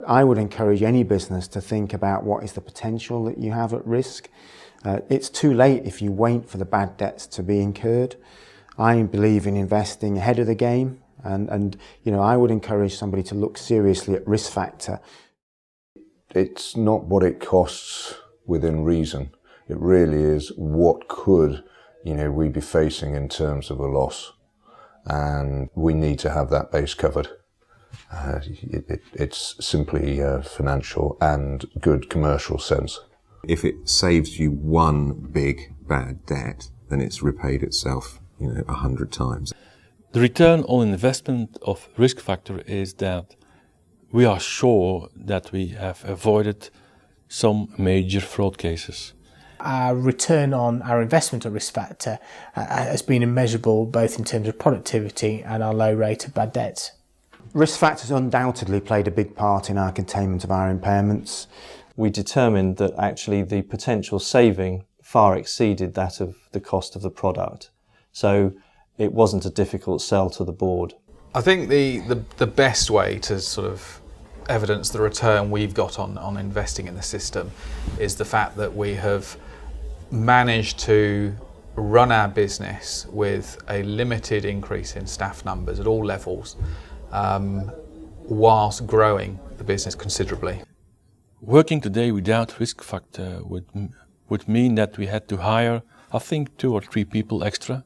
I would encourage any business to think about what is the potential that you have at risk. It's too late if you wait for the bad debts to be incurred. I believe in investing ahead of the game, and I would encourage somebody to look seriously at RiskFactor. It's not what it costs within reason. It really is what could we be facing in terms of a loss, and we need to have that base covered. It's simply financial and good commercial sense. If it saves you one big bad debt, then it's repaid itself 100 times. The return on investment of RiskFactor is that we are sure that we have avoided some major fraud cases. Our return on our investment at RiskFactor has been immeasurable both in terms of productivity and our low rate of bad debts. RiskFactor has undoubtedly played a big part in our containment of our impairments. We determined that actually the potential saving far exceeded that of the cost of the product. So it wasn't a difficult sell to the board. I think the best way to sort of evidence the return we've got on investing in the system is the fact that we have managed to run our business with a limited increase in staff numbers at all levels, whilst growing the business considerably. Working today without RiskFactor would mean that we had to hire, I think, 2 or 3 people extra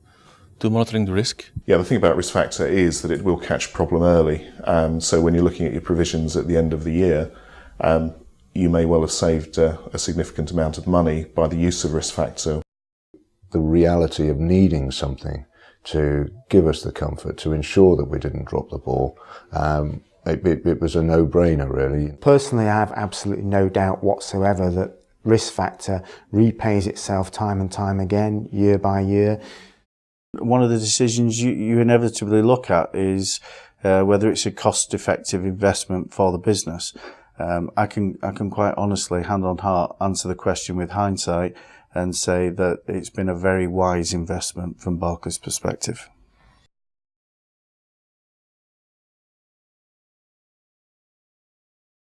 to monitoring the risk. Yeah, the thing about RiskFactor is that it will catch a problem early. So when you're looking at your provisions at the end of the year, you may well have saved a significant amount of money by the use of RiskFactor. The reality of needing something to give us the comfort, to ensure that we didn't drop the ball, it was a no-brainer, really. Personally, I have absolutely no doubt whatsoever that RiskFactor repays itself time and time again, year by year. One of the decisions you inevitably look at is whether it's a cost-effective investment for the business. I can quite honestly, hand on heart, answer the question with hindsight and say that it's been a very wise investment from Barclays' perspective.